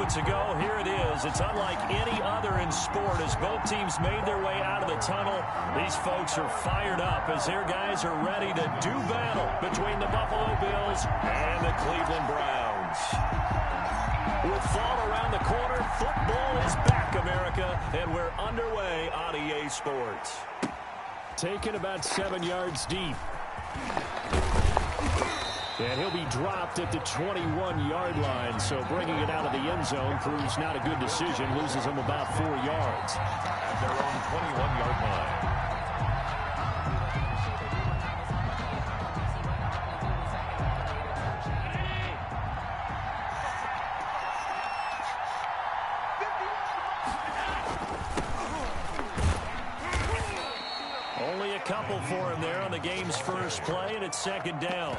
moments ago. Here it is. It's unlike any other in sport as both teams made their way out of the tunnel. These folks are fired up as their guys are ready to do battle between the Buffalo Bills and the Cleveland Browns. With fall around the corner, football is back, America, and we're underway on EA Sports. Taken about 7 yards deep. And he'll be dropped at the 21-yard line, so bringing it out of the end zone proves not a good decision, loses him about 4 yards. At their own 21-yard line. Couple for him there on the game's first play, and it's second down.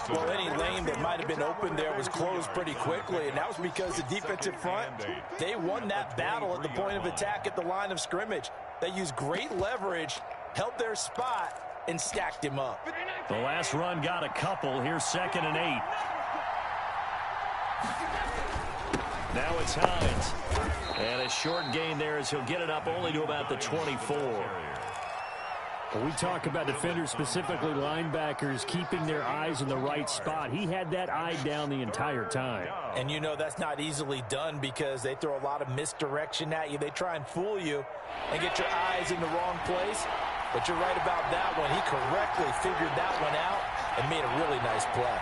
Well, any lane that might have been open there was closed pretty quickly, and that was because the defensive front, they won that battle at the point of attack at the line of scrimmage. They used great leverage, held their spot, and stacked him up. The last run got a couple. Here's 2nd and 8. Now it's Hines. And a short gain there as he'll get it up only to about the 24. When we talk about defenders, specifically linebackers, keeping their eyes in the right spot, he had that eye down the entire time. And you know that's not easily done because they throw a lot of misdirection at you. They try and fool you and get your eyes in the wrong place. But you're right about that one. He correctly figured that one out and made a really nice play.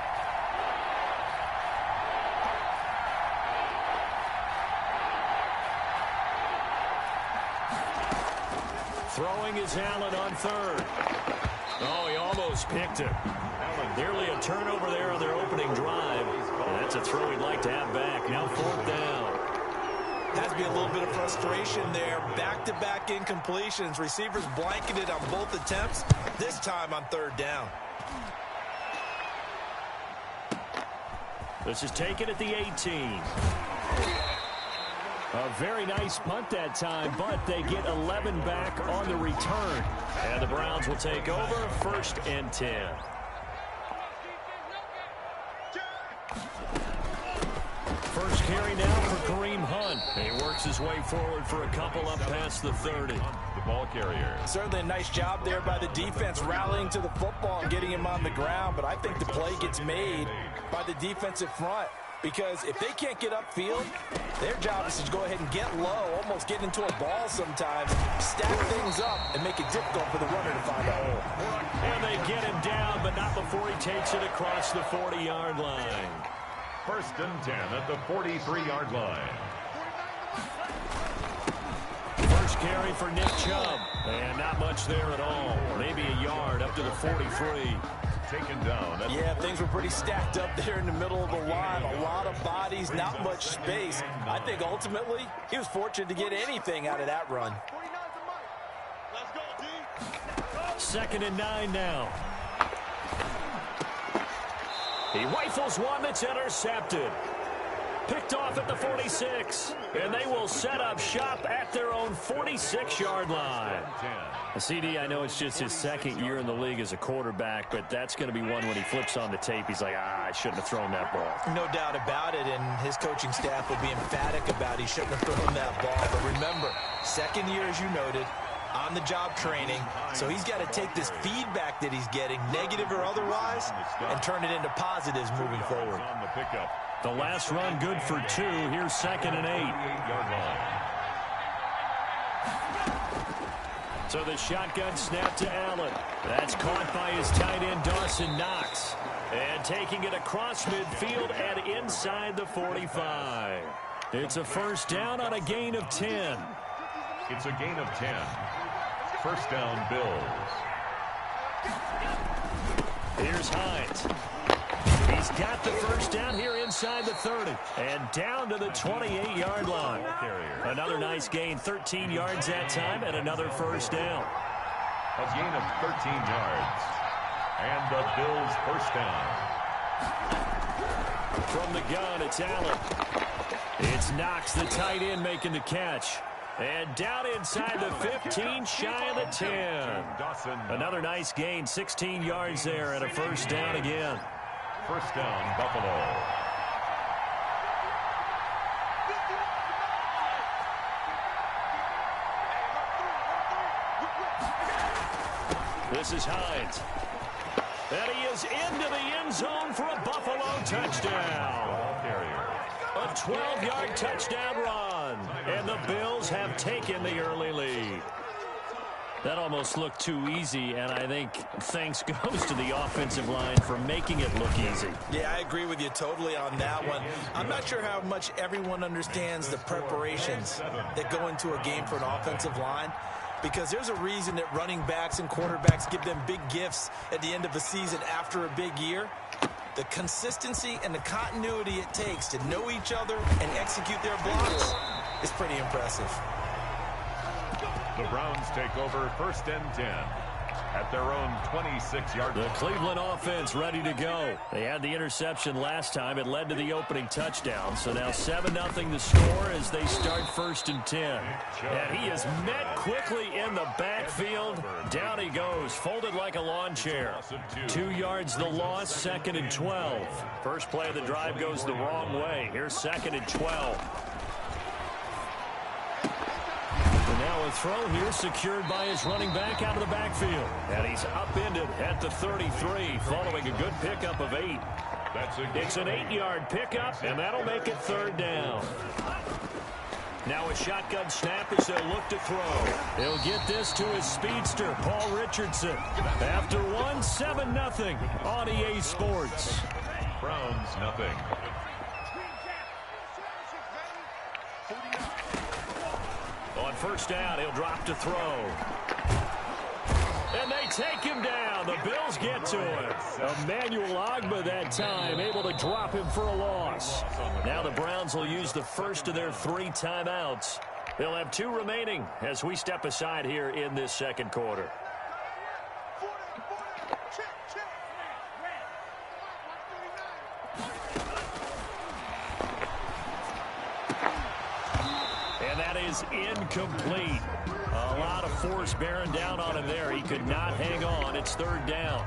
Throwing is Allen on 3rd. Oh, he almost picked it. Nearly a turnover there on their opening drive. And that's a throw he'd like to have back. Now 4th down. Has to be a little bit of frustration there. Back-to-back incompletions. Receivers blanketed on both attempts. This time on 3rd down. This is taken at the 18. A very nice punt that time, but they get 11 back on the return. And the Browns will take over 1st and 10. First carry now for Kareem Hunt. He works his way forward for a couple up past the 30. The ball carrier. Certainly a nice job there by the defense rallying to the football and getting him on the ground, but I think the play gets made by the defensive front. Because if they can't get upfield, their job is to go ahead and get low, almost get into a ball sometimes, stack things up, and make it difficult for the runner to find a hole. And they get him down, but not before he takes it across the 40-yard line. 1st and 10 at the 43-yard line. First carry for Nick Chubb. And not much there at all. Maybe a yard up to the 43. Taken down. Yeah, things were pretty stacked up there in the middle of the line. A lot of bodies, not much space. I think ultimately he was fortunate to get anything out of that run. 2nd and 9 now. He rifles one that's intercepted. Picked off at the 46. And they will set up shop at their own 46-yard line. CD, I know it's just his 2nd year in the league as a quarterback, but that's going to be one when he flips on the tape. He's like, I shouldn't have thrown that ball. No doubt about it, and his coaching staff will be emphatic about he shouldn't have thrown that ball. But remember, 2nd year, as you noted, on-the-job training, so he's got to take this feedback that he's getting, negative or otherwise, and turn it into positives moving forward. The last run good for 2. Here's 2nd and 8. So the shotgun snap to Allen. That's caught by his tight end, Dawson Knox. And taking it across midfield and inside the 45. It's a 1st down on a gain of 10. It's a gain of 10. 1st down, Bills. Here's Hines. He's got the 1st down here inside the 30. And down to the 28-yard line. Another nice gain, 13 yards that time, and another 1st down. A gain of 13 yards. And the Bills' 1st down. From the gun, it's Allen. It's Knox, the tight end, making the catch. And down inside the 15, shy of the 10. Another nice gain, 16 yards there, and a 1st down again. 1st down, Buffalo. This is Hines. And he is into the end zone for a Buffalo touchdown. A 12-yard touchdown run. And the Bills have taken the early lead. That almost looked too easy, and I think thanks goes to the offensive line for making it look easy. Yeah, I agree with you totally on that one. I'm not sure how much everyone understands the preparations that go into a game for an offensive line, because there's a reason that running backs and quarterbacks give them big gifts at the end of a season after a big year. The consistency and the continuity it takes to know each other and execute their blocks is pretty impressive. The Browns take over 1st and 10 at their own 26-yard line. The Cleveland offense ready to go. They had the interception last time. It led to the opening touchdown. So now 7-0 the score as they start 1st and 10. And he is met quickly in the backfield. Down he goes, folded like a lawn chair. 2 yards the loss, 2nd and 12. First play of the drive goes the wrong way. Here's 2nd and 12. Now a throw here secured by his running back out of the backfield. And he's upended at the 33 following a good pickup of 8. It's an 8-yard pickup, and that'll make it 3rd down. Now a shotgun snap as they'll look to throw. He'll get this to his speedster, Paul Richardson. After 7-0 on EA Sports. Browns nothing. On 1st down, he'll drop to throw. And they take him down. The Bills get to him. Emmanuel Ogbah that time, able to drop him for a loss. Now the Browns will use the first of their 3 timeouts. They'll have 2 remaining as we step aside here in this 2nd quarter. Is incomplete. A lot of force bearing down on him there. He could not hang on. It's 3rd down.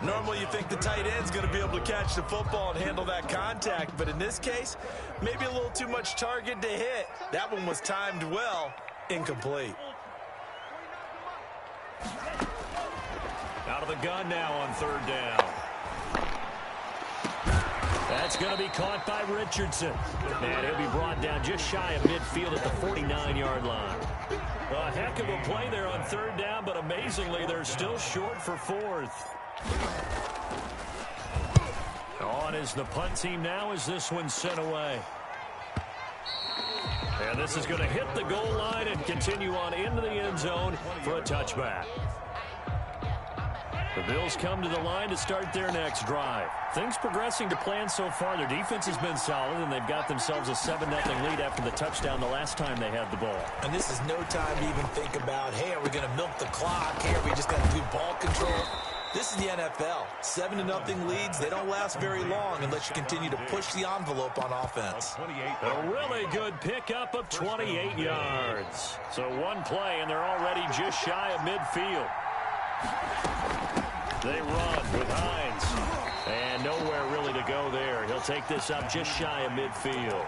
Normally you think the tight end's going to be able to catch the football and handle that contact, but in this case, maybe a little too much target to hit. That one was timed well. Incomplete. Out of the gun now on 3rd down. That's going to be caught by Richardson. And he'll be brought down just shy of midfield at the 49-yard line. A heck of a play there on 3rd down, but amazingly, they're still short for 4th. On is the punt team now as this one's sent away. And this is going to hit the goal line and continue on into the end zone for a touchback. The Bills come to the line to start their next drive. Things progressing to plan so far. Their defense has been solid, and they've got themselves a 7-0 lead after the touchdown the last time they had the ball. And this is no time to even think about, hey, are we going to milk the clock? Hey, are we just going to do ball control? This is the NFL. 7-0 leads, they don't last very long unless you continue to push the envelope on offense. A really good pickup of 28 yards. So 1 play, and they're already just shy of midfield. They run with Hines. And nowhere really to go there. He'll take this up just shy of midfield.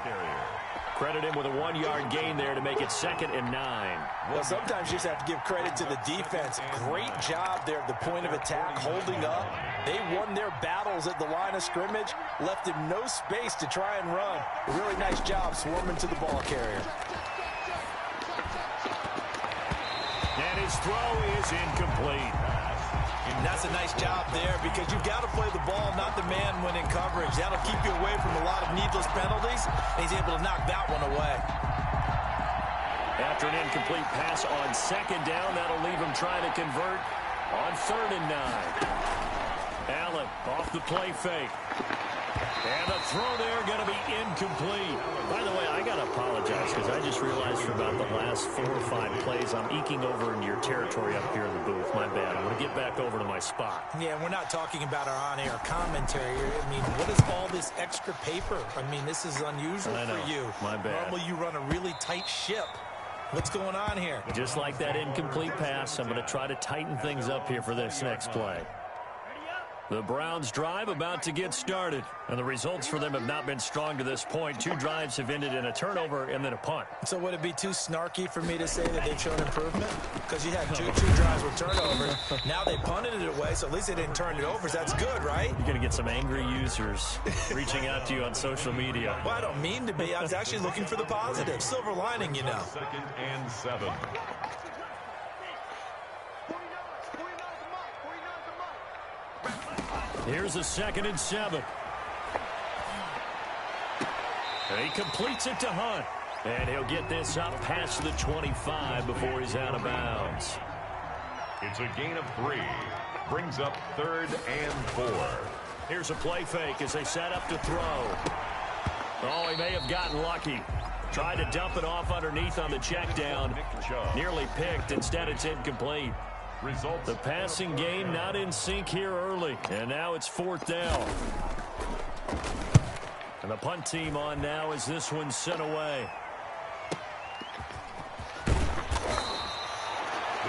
Credit him with a 1-yard gain there to make it 2nd and 9. Well, sometimes you just have to give credit to the defense. Great job there at the point of attack, holding up. They won their battles at the line of scrimmage, left him no space to try and run. A really nice job swarming to the ball carrier. And his throw is incomplete. And that's a nice job there because you've got to play the ball, not the man when in coverage. That'll keep you away from a lot of needless penalties, and he's able to knock that one away. After an incomplete pass on 2nd down, that'll leave him trying to convert on 3rd and 9. Allen off the play fake. And the throw there going to be incomplete. By the way, I got to apologize because I just realized for about the last 4 or 5 plays, I'm eking over into your territory up here in the booth. My bad. I'm going to get back over to my spot. Yeah, we're not talking about our on-air commentary. I mean, what is all this extra paper? I mean, this is unusual for you. My bad. Normally you run a really tight ship. What's going on here? Just like that incomplete pass, I'm going to try to tighten things up here for this next play. The Browns drive about to get started. And the results for them have not been strong to this point. 2 drives have ended in a turnover and then a punt. So would it be too snarky for me to say that they've shown improvement? Because you had two drives with turnovers. Now they punted it away, so at least they didn't turn it over. So that's good, right? You're going to get some angry users reaching out to you on social media. Well, I don't mean to be. I was actually looking for the positive. Silver lining, you know. 2nd and 7. Here's a 2nd and 7. And he completes it to Hunt. And he'll get this up past the 25 before he's out of bounds. It's a gain of 3. Brings up 3rd and 4. Here's a play fake as they set up to throw. Oh, he may have gotten lucky. Tried to dump it off underneath on the check down. Nearly picked. Instead, it's incomplete. The passing game not in sync here early. And now it's 4th down. And the punt team on now as this one's sent away.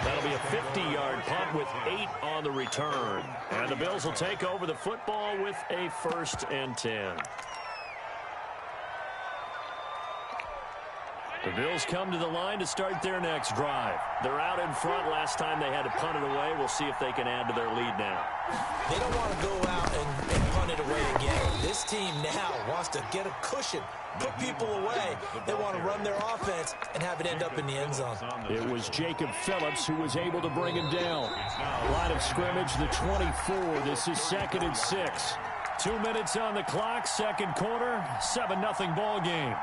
That'll be a 50-yard punt with 8 on the return. And the Bills will take over the football with a 1st and 10. The Bills come to the line to start their next drive. They're out in front. Last time they had to punt it away. We'll see if they can add to their lead now. They don't want to go out and punt it away again. This team now wants to get a cushion, put people away. They want to run their offense and have it end up in the end zone. It was Jacob Phillips who was able to bring him down. Line of scrimmage, the 24. This is 2nd and 6. 2 minutes on the clock, 2nd quarter, 7-0 ball game.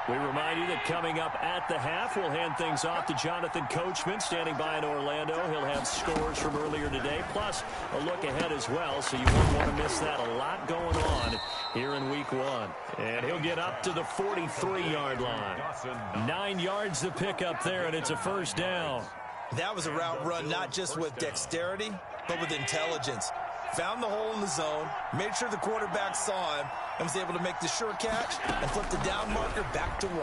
We remind you that coming up at the half, we'll hand things off to Jonathan Coachman, standing by in Orlando. He'll have scores from earlier today, plus a look ahead as well, so you won't want to miss that. A lot going on here in Week 1. And he'll get up to the 43-yard line. 9 yards to pick up there, and it's a 1st down. That was a route run not just with dexterity, but with intelligence. Found the hole in the zone, made sure the quarterback saw him, and was able to make the sure catch and flip the down marker back to 1.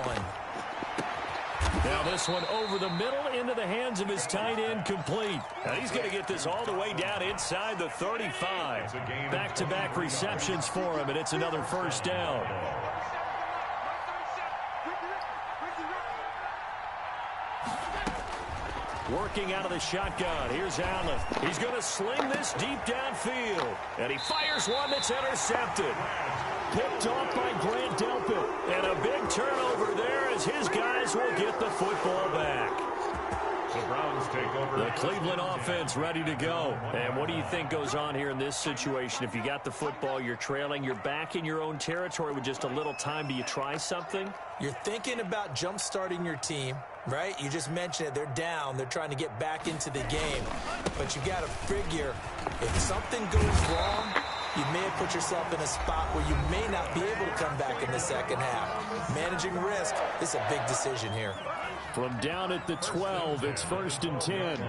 Now this one over the middle into the hands of his tight end, complete. Now he's going to get this all the way down inside the 35. Back-to-back receptions for him, and it's another 1st down. Working out of the shotgun. Here's Allen. He's going to sling this deep downfield. And he fires one that's intercepted. Picked off by Grant Delpit. And a big turnover there as his guys will get the football back. The Browns take over. The Cleveland offense ready to go. And what do you think goes on here in this situation? If you got the football, you're trailing, you're back in your own territory with just a little time. Do you try something? You're thinking about jump-starting your team, right? You just mentioned it. They're down. They're trying to get back into the game. But you got to figure, if something goes wrong, you may have put yourself in a spot where you may not be able to come back in the second half. Managing risk is a big decision here. From down at the 12, it's 1st and 10.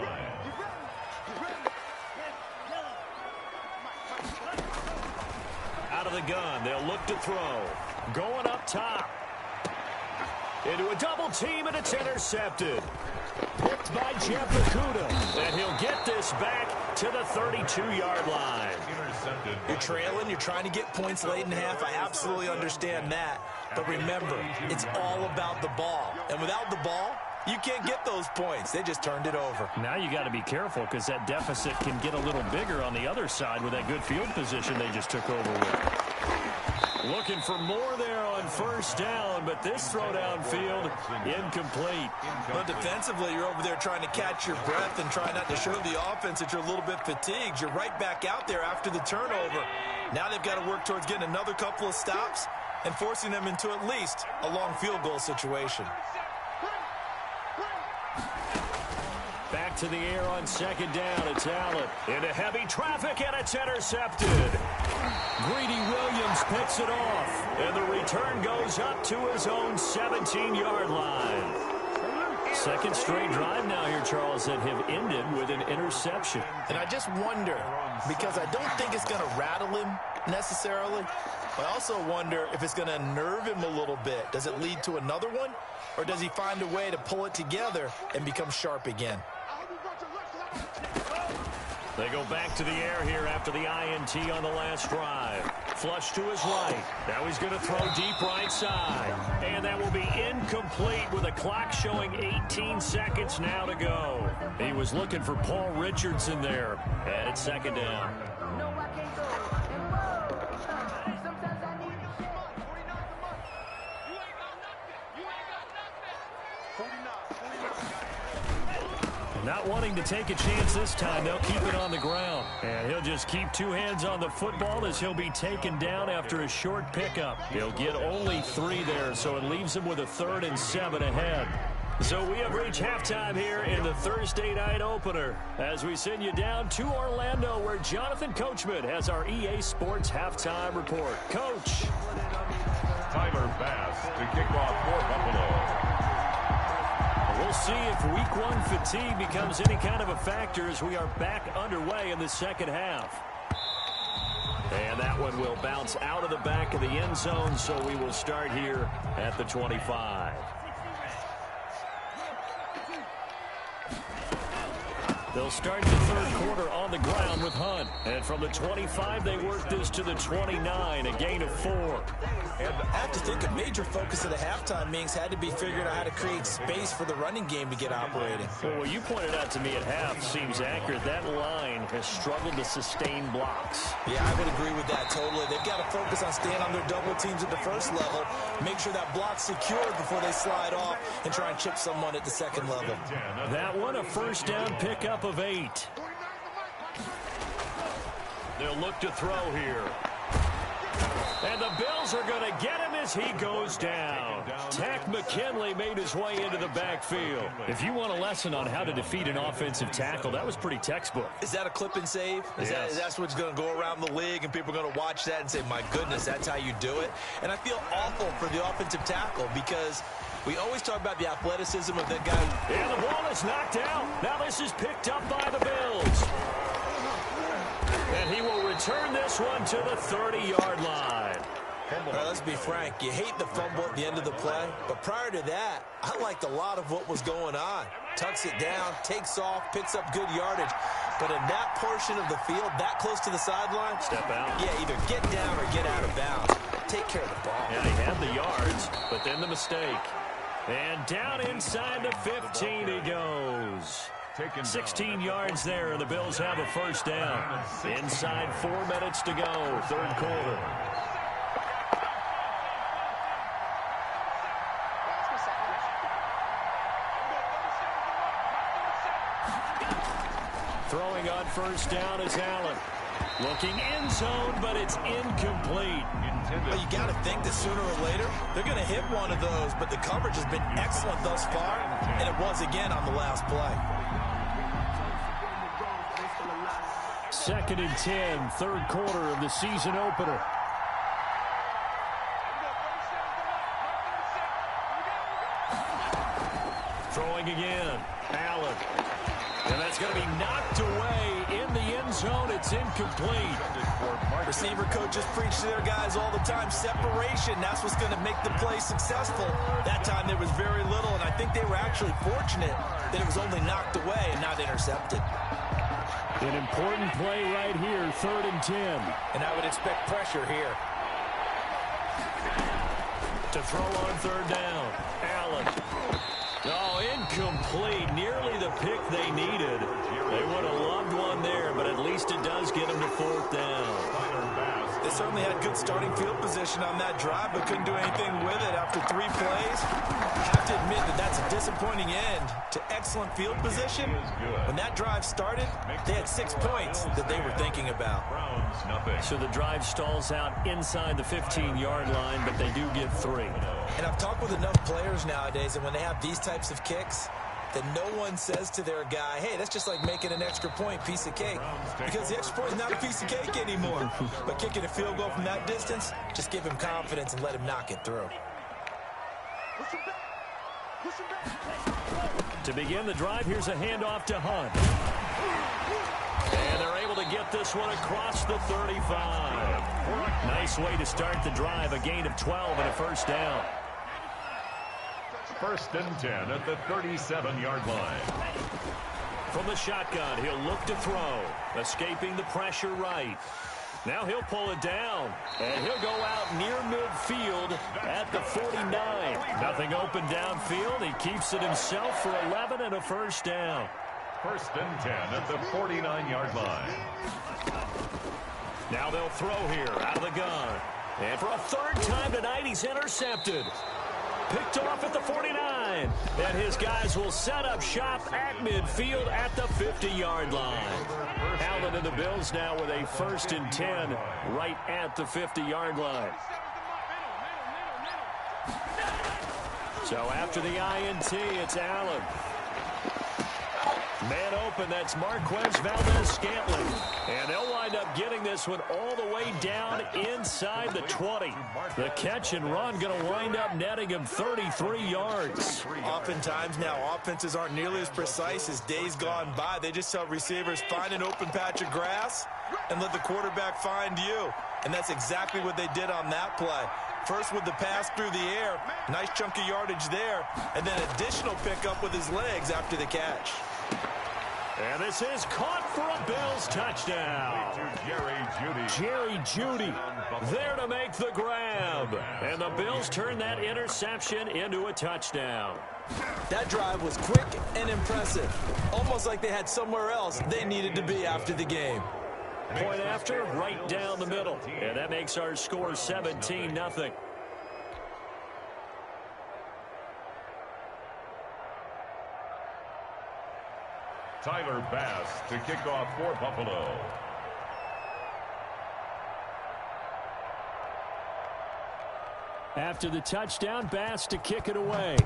Out of the gun, they'll look to throw. Going up top. Into a double team, and it's intercepted. Picked by Jeff Okudah. And he'll get this back to the 32-yard line. You're trailing. You're trying to get points late in the half. I absolutely understand that. But remember, it's all about the ball. And without the ball, you can't get those points. They just turned it over. Now you got to be careful because that deficit can get a little bigger on the other side with that good field position they just took over with. Looking for more there on 1st down, but this throw downfield incomplete. But defensively, you're over there trying to catch your breath and try not to show the offense that you're a little bit fatigued. You're right back out there after the turnover. Now they've got to work towards getting another couple of stops and forcing them into at least a long field goal situation. Back to the air on 2nd down. It's Allen. Into heavy traffic, and it's intercepted. Greedy Williams picks it off. And the return goes up to his own 17-yard line. 2nd straight drive now here, Charles, that have ended with an interception. And I just wonder, because I don't think it's going to rattle him necessarily, but I also wonder if it's going to nerve him a little bit. Does it lead to another one, or does he find a way to pull it together and become sharp again? They go back to the air here after the INT on the last drive. Flush to his right. Now he's going to throw deep right side. And that will be incomplete with a clock showing 18 seconds now to go. He was looking for Paul Richardson there. And it's second down. Not wanting to take a chance this time, they'll keep it on the ground. And he'll just keep two hands on the football as he'll be taken down after a short pickup. He'll get only 3 there, so it leaves him with a 3rd and 7 ahead. So we have reached halftime here in the Thursday night opener as we send you down to Orlando where Jonathan Coachman has our EA Sports halftime report. Coach. Tyler Bass to kick off for Buffalo. We'll see if week 1 fatigue becomes any kind of a factor as we are back underway in the second half. And that one will bounce out of the back of the end zone, so we will start here at the 25. They'll start the third quarter on the ground with Hunt. And from the 25, they work this to the 29, a gain of 4. And I have to think a major focus of the halftime meetings had to be figuring out how to create space for the running game to get operating. Well, what you pointed out to me at half seems accurate. That line has struggled to sustain blocks. Yeah, I would agree with that totally. They've got to focus on staying on their double teams at the first level, make sure that block's secured before they slide off and try and chip someone at the second level. That one, a first down pickup of 8. They'll look to throw here. And the Bills are going to get him as he goes down. Tack McKinley made his way into the backfield. If you want a lesson on how to defeat an offensive tackle, that was pretty textbook. Is that a clip and save? Yes. That's what's going to go around the league, and people are going to watch that and say, my goodness, that's how you do it? And I feel awful for the offensive tackle because we always talk about the athleticism of that guy. And the ball is knocked out. Now this is picked up by the Bills. And he will return this one to the 30-yard line. All right, let's be frank. You hate the fumble at the end of the play, but prior to that, I liked a lot of what was going on. Tucks it down, takes off, picks up good yardage. But in that portion of the field, that close to the sideline, step out. Yeah, either get down or get out of bounds. Take care of the ball. Yeah, he had the yards, but then the mistake. And down inside the 15 he goes. 16 yards there, and the Bills have a first down. Inside 4 minutes to go, third quarter. Throwing on first down is Allen. Looking end zone, but it's incomplete. Well, you got to think that sooner or later, they're going to hit one of those, but the coverage has been excellent thus far, and it was again on the last play. 2nd and 10, third quarter of the season opener. Throwing again, Allen. And that's going to be knocked away in the end zone. It's incomplete. Receiver coaches preach to their guys all the time. Separation, that's what's going to make the play successful. That time there was very little, and I think they were actually fortunate that it was only knocked away and not intercepted. An important play right here, 3rd and 10. And I would expect pressure here. To throw on third down, Allen. Oh, incomplete. Nearly the pick they needed. They would have loved one there, but at least it does get them to 4th down. They certainly had good starting field position on that drive, but couldn't do anything with it after 3 plays. I have to admit that that's a disappointing end to excellent field position. When that drive started, they had 6 points that they were thinking about. So the drive stalls out inside the 15-yard line, but they do get 3. And I've talked with enough players nowadays, and when they have these types of kicks, that no one says to their guy, hey, that's just like making an extra point, piece of cake. Because the extra point is not a piece of cake anymore. But kicking a field goal from that distance, just give him confidence and let him knock it through. To begin the drive, here's a handoff to Hunt. And they're able to get this one across the 35. Nice way to start the drive, a gain of 12 and a first down. 1st and 10 at the 37-yard line. From the shotgun, he'll look to throw. Escaping the pressure right. Now he'll pull it down, and he'll go out near midfield at the 49. Nothing open downfield. He keeps it himself for 11 and a first down. First and 10 at the 49-yard line. Now they'll throw here out of the gun. And for a third time tonight, he's intercepted. Picked off at the 49. And his guys will set up shop at midfield at the 50-yard line. Allen and the Bills now with a first and 10 right at the 50-yard line. So after the INT, it's Allen. Man open, that's Marquez Valdez-Scantling. And they'll wind up getting this one all the way down inside the 20. The catch and run going to wind up netting him 33 yards. Oftentimes now, offenses aren't nearly as precise as days gone by. They just tell receivers, find an open patch of grass and let the quarterback find you. And that's exactly what they did on that play. First with the pass through the air, nice chunk of yardage there, and then additional pickup with his legs after the catch. And this is caught for a Bills touchdown. Jerry Jeudy there to make the grab. And the Bills turn that interception into a touchdown. That drive was quick and impressive. Almost like they had somewhere else they needed to be after the game. Point after, right down the middle. And that makes our score 17-0. Tyler Bass to kick off for Buffalo. After the touchdown, Bass to kick it away.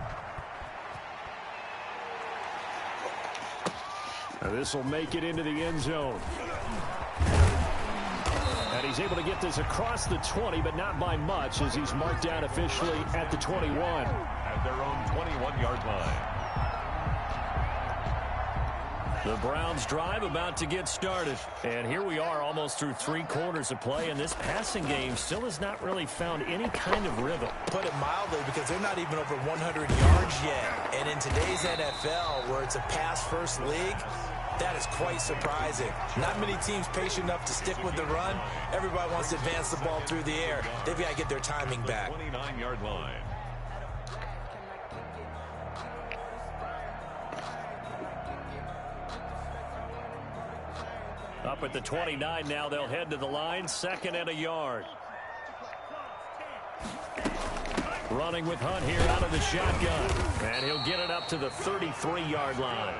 Now this will make it into the end zone. And he's able to get this across the 20, but not by much, as he's marked down officially at the 21. At their own 21-yard line. The Browns drive about to get started. And here we are almost through 3 quarters of play, and this passing game still has not really found any kind of rhythm. Put it mildly, because they're not even over 100 yards yet. And in today's NFL, where it's a pass-first league, that is quite surprising. Not many teams patient enough to stick with the run. Everybody wants to advance the ball through the air. They've got to get their timing back. 29-yard line. Up at the 29 now, they'll head to the line, 2nd and a yard. Running with Hunt here out of the shotgun. And he'll get it up to the 33-yard line.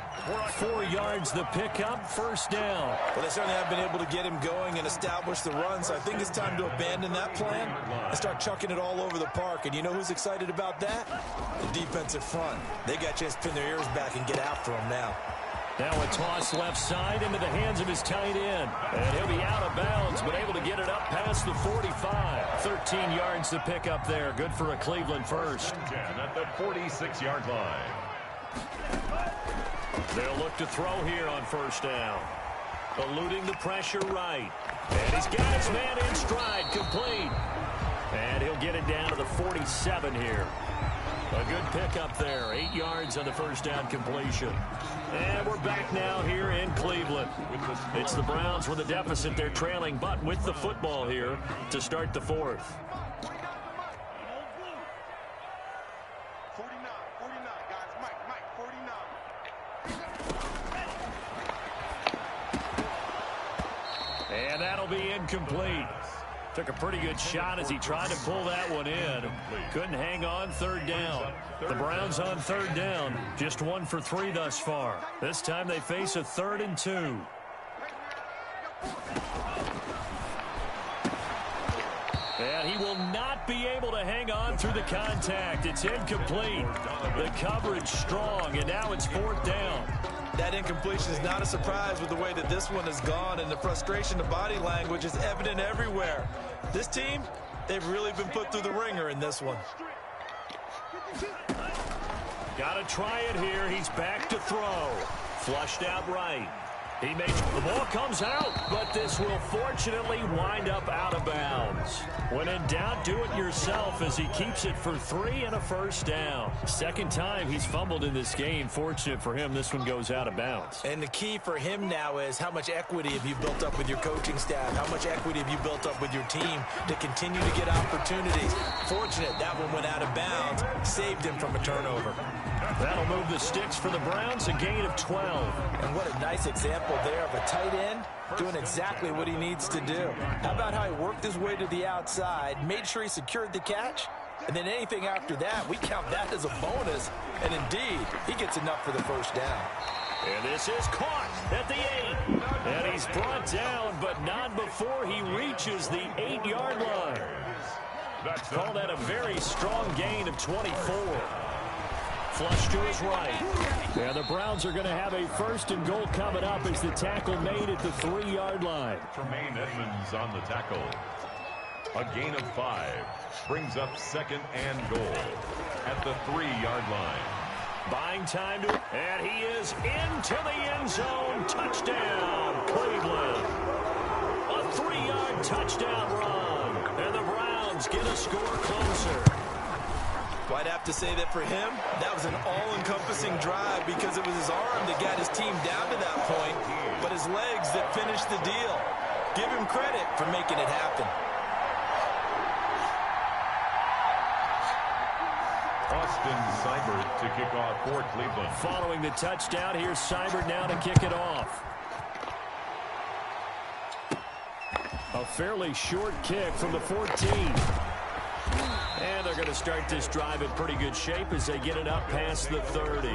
4 yards the pickup, first down. Well, they certainly have been able to get him going and establish the run, so I think it's time to abandon that plan and start chucking it all over the park. And you know who's excited about that? The defensive front. They got a chance to pin their ears back and get after him now. Now a toss left side into the hands of his tight end. And he'll be out of bounds, but able to get it up past the 45. 13 yards to pick up there. Good for a Cleveland first. 10 at the 46-yard line. They'll look to throw here on first down. Eluding the pressure right. And he's got his man in stride, complete. And he'll get it down to the 47 here. A good pickup there. 8 yards on the first down completion. And we're back now here in Cleveland. It's the Browns with a deficit. They're trailing, but with the football here to start the 4th. 49, guys. Mike, 49. And that'll be incomplete. Took a pretty good shot as he tried to pull that one in. Couldn't hang on, 3rd down. The Browns on 3rd down. Just 1 for 3 thus far. This time they face a 3rd and 2. And he will not be able to hang on through the contact. It's incomplete. The coverage strong, and now it's 4th down. That incompletion is not a surprise with the way that this one has gone, and the frustration of body language is evident everywhere. This team, they've really been put through the ringer in this one. Got to try it here. He's back to throw. Flushed out right. The ball comes out, but this will fortunately wind up out of bounds. When in doubt, do it yourself as he keeps it for 3 and a first down. Second time he's fumbled in this game. Fortunate for him, this one goes out of bounds. And the key for him now is how much equity have you built up with your coaching staff? How much equity have you built up with your team to continue to get opportunities? Fortunate that one went out of bounds, saved him from a turnover. That'll move the sticks for the Browns, a gain of 12. And what a nice example there of a tight end doing exactly what he needs to do. How about how he worked his way to the outside, made sure he secured the catch, and then anything after that, we count that as a bonus. And indeed, he gets enough for the first down. And this is caught at the 8. And he's brought down, but not before he reaches the 8-yard line. Call that a very strong gain of 24. Flush to his right. And the Browns are going to have a first and goal coming up as the tackle made at the 3-yard line. Tremaine Edmonds on the tackle. A gain of 5 brings up second and goal at the 3-yard line. Buying time to, and he is into the end zone. Touchdown, Cleveland. A 3-yard touchdown run. And the Browns get a score closer. Well, I'd have to say that for him, that was an all-encompassing drive because it was his arm that got his team down to that point, but his legs that finished the deal. Give him credit for making it happen. Austin Seibert to kick off for Cleveland. Following the touchdown, here's Seibert now to kick it off. A fairly short kick from the 14. And they're going to start this drive in pretty good shape as they get it up past the 30.